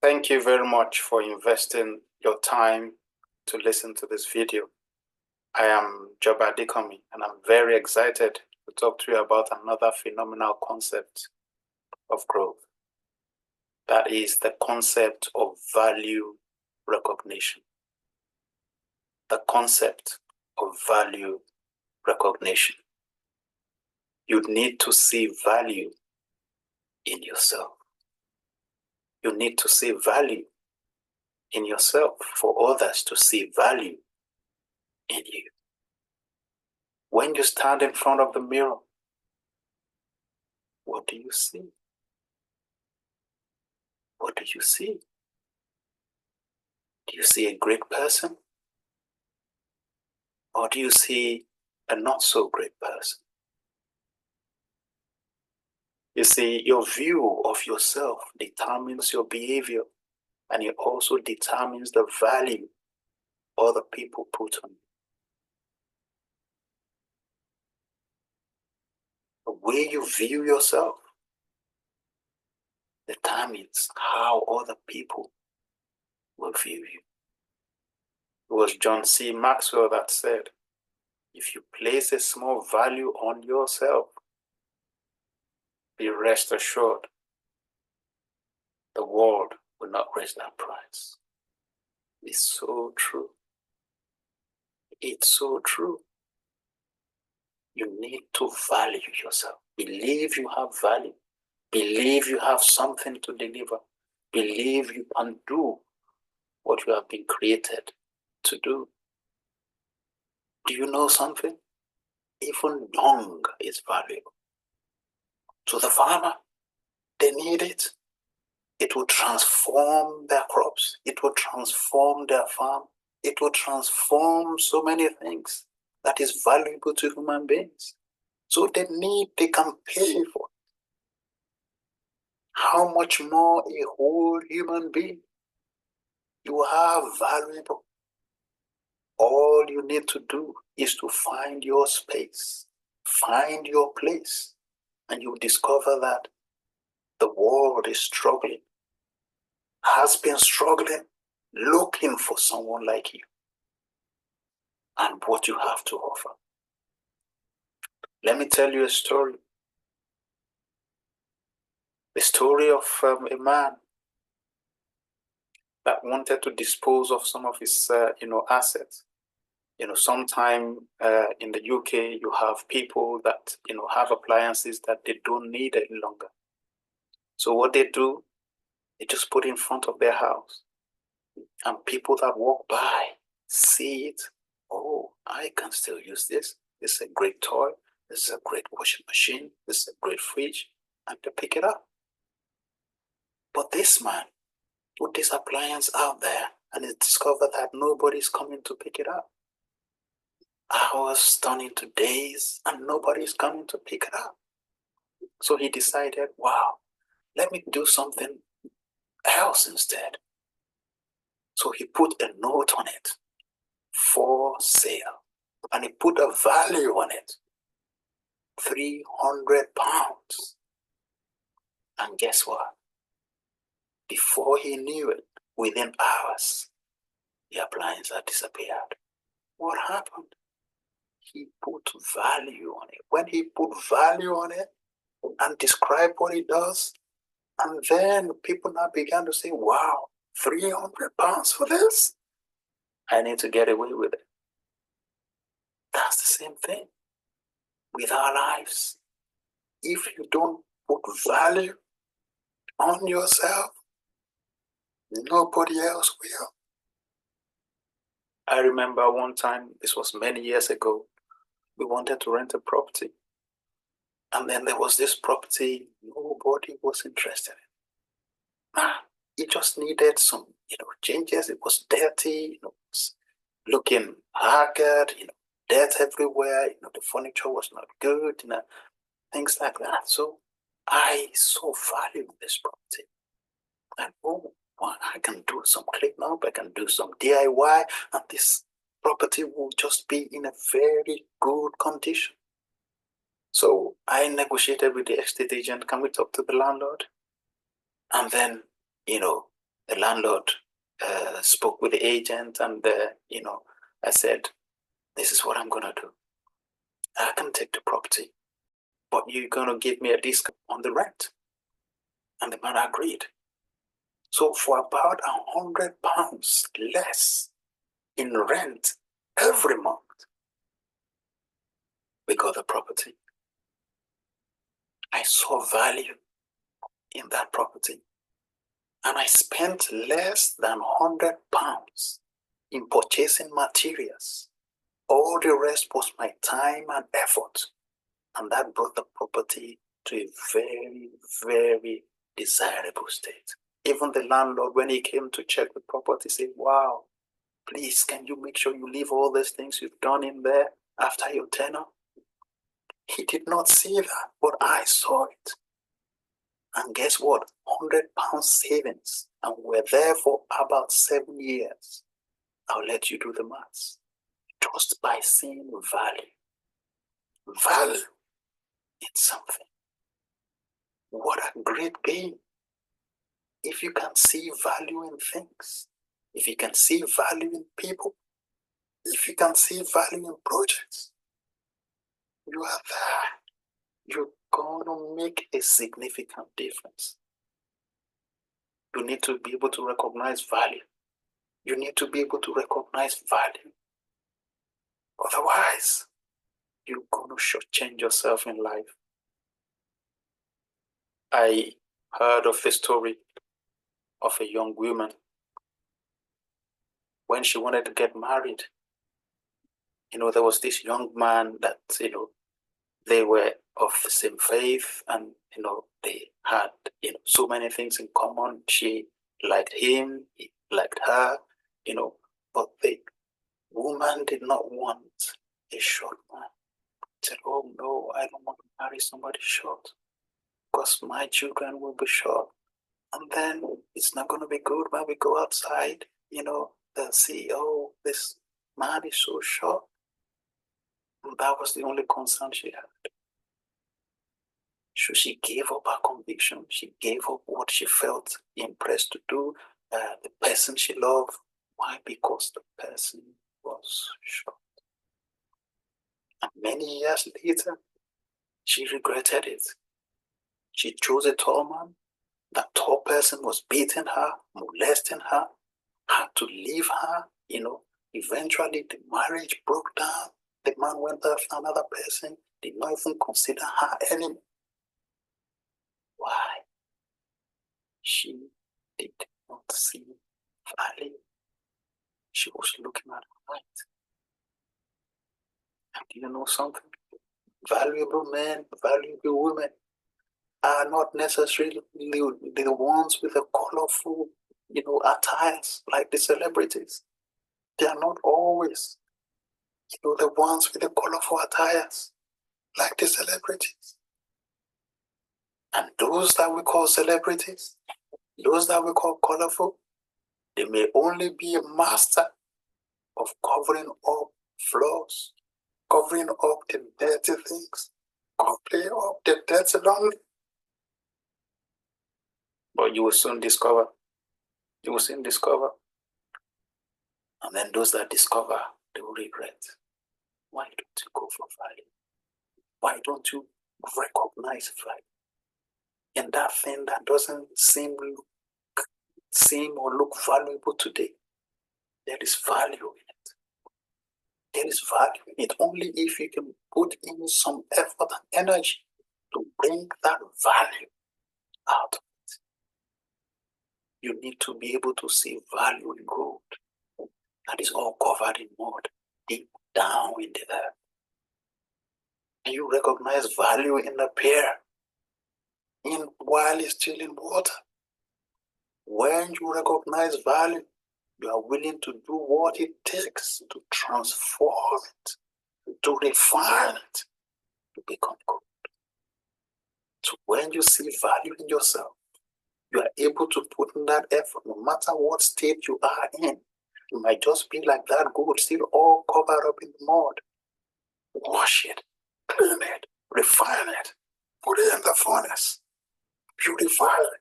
Thank you very much for investing your time to listen to this video. I am Joba Adekanmi, and I'm very excited to talk to you about another phenomenal concept of growth. That is the concept of value recognition. The concept of value recognition. You need to see value in yourself. You need to see value in yourself for others to see value in you. When you stand in front of the mirror, what do you see? What do you see? Do you see a great person? Or do you see a not so great person? You see, your view of yourself determines your behavior, and it also determines the value other people put on you. The way you view yourself determines how other people will view you. It was John C. Maxwell that said, if you place a small value on yourself, be rest assured the world will not raise that price. It's so true. It's so true. You need to value yourself. Believe you have value. Believe you have something to deliver. Believe you can do what you have been created to do. Do you know something? Even dung is valuable. To the farmer, they need it. It will transform their crops. It will transform their farm. It will transform so many things that is valuable to human beings. So they can pay for it. How much more a whole human being? You are valuable. All you need to do is to find your space, find your place, and you discover that the world is struggling, has been struggling, looking for someone like you and what you have to offer. Let me tell you a story. The story of a man that wanted to dispose of some of his, assets. Sometime in the UK, you have people that, have appliances that they don't need any longer. So what they do, they just put in front of their house. And people that walk by see it. Oh, I can still use this. This is a great toy. This is a great washing machine. This is a great fridge. And they pick it up. But this man put this appliance out there and he discovered that nobody's coming to pick it up. Hours turned into days and nobody's coming to pick it up. So he decided, wow, let me do something else instead. So he put a note on it, for sale, and he put a value on it, £300. And guess what? Before he knew it, within hours, the appliance had disappeared. What happened? He put value on it. When he put value on it and described what it does, and then people now began to say, wow, £300 for this? I need to get away with it. That's the same thing with our lives. If you don't put value on yourself, nobody else will. I remember one time, this was many years ago, we wanted to rent a property. And then there was this property nobody was interested in. It just needed some, changes. It was dirty, looking haggard, dirt everywhere, the furniture was not good, things like that. So I saw value in this property. And I can do some cleanup, I can do some DIY, and this property will just be in a very good condition. So I negotiated with the estate agent, can we talk to the landlord? And then, The landlord spoke with the agent, and I said, this is what I'm going to do. I can take the property, but you're going to give me a discount on the rent. And the man agreed. So for about £100 less in rent every month, we got the property. I saw value in that property, and I spent less than £100 in purchasing materials. All the rest was my time and effort, and that brought the property to a very, very desirable state. Even the landlord, when he came to check the property, said, wow, please, can you make sure you leave all these things you've done in there after your tenure? He did not see that, but I saw it. And guess what? £100 savings. And we're there for about 7 years. I'll let you do the maths. Just by seeing value. Value in something. What a great gain. If you can see value in things, if you can see value in people, if you can see value in projects, you are there. You're going to make a significant difference. You need to be able to recognize value. You need to be able to recognize value. Otherwise, you're going to shortchange yourself in life. I heard of the story of a young woman when she wanted to get married. There was this young man that, they were of the same faith, and, they had, so many things in common. She liked him, he liked her, but the woman did not want a short man. She said, oh no, I don't want to marry somebody short, because my children will be short. And then it's not going to be good when we go outside, they'll see, oh, this man is so short. And that was the only concern she had. So she gave up her conviction. She gave up what she felt impressed to do, the person she loved. Why? Because the person was short. And many years later, she regretted it. She chose a tall man. That tall person was beating her, molesting her, had to leave her, Eventually, the marriage broke down. The man went after another person, did not even consider her anymore. Why? She did not see value. She was looking at right. And do you know something? Valuable men, valuable women are not necessarily the ones with the colorful, attires like the celebrities. They are not always, the ones with the colorful attires like the celebrities. And those that we call celebrities, those that we call colorful, they may only be a master of covering up flaws, covering up the dirty things, covering up the dirty laundry. But you will soon discover. And then those that discover, they will regret. Why don't you go for value? Why don't you recognize value in that thing that doesn't seem or look valuable today? There is value in it. There is value in it only if you can put in some effort and energy to bring that value out of it. You need to be able to see value in gold that is all covered in mud, deep down in the earth. And you recognize value in the pear while it's still in water. When you recognize value, you are willing to do what it takes to transform it, to refine it, to become good. So when you see value in yourself, you are able to put in that effort no matter what state you are in. You might just be like that gold, still all covered up in the mud. Wash it, clean it, refine it, put it in the furnace, purify it,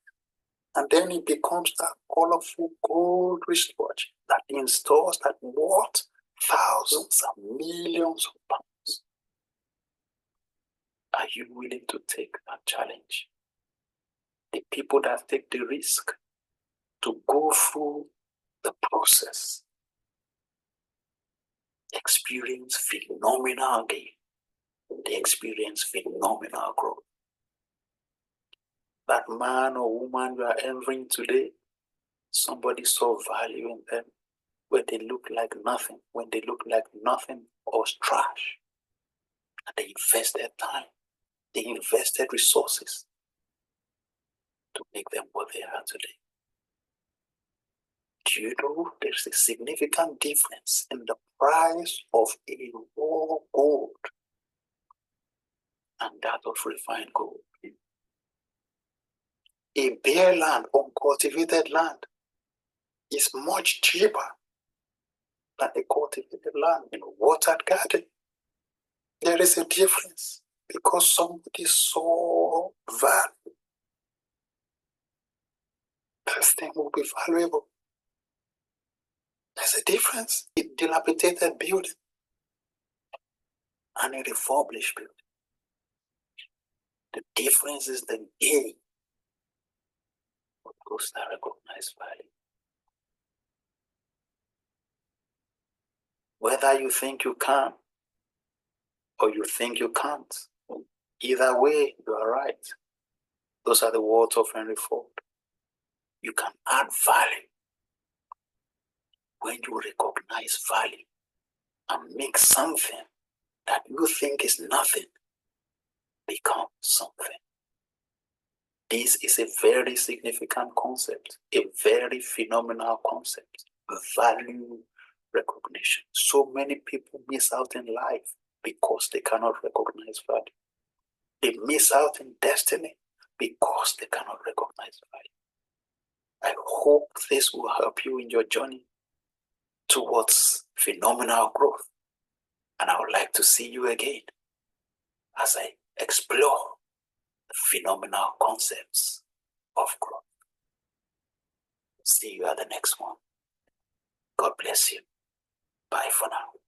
And then it becomes that colorful gold wristwatch that in stores that worth thousands and millions of pounds. Are you willing to take that challenge? The people that take the risk to go through the process experience phenomenal gain. They experience phenomenal growth. That man or woman you are envying today, somebody saw value in them when they look like nothing, when they look like nothing or trash. And they invested time, they invested resources to make them what they are today. Do you know there's a significant difference in the price of a raw gold and that of refined gold? A bare land, uncultivated land, is much cheaper than a cultivated land in a watered garden. There is a difference because somebody saw value. This thing will be valuable. There's a difference in dilapidated building and a refurbished building. The difference is the gain of those that recognize value. Whether you think you can or you think you can't, either way, you are right. Those are the words of Henry Ford. You can add value when you recognize value and make something that you think is nothing become something. This is a very significant concept, a very phenomenal concept, value recognition. So many people miss out in life because they cannot recognize value. They miss out in destiny because they cannot recognize value. I hope this will help you in your journey towards phenomenal growth. And I would like to see you again as I explore the phenomenal concepts of growth. See you at the next one. God bless you. Bye for now.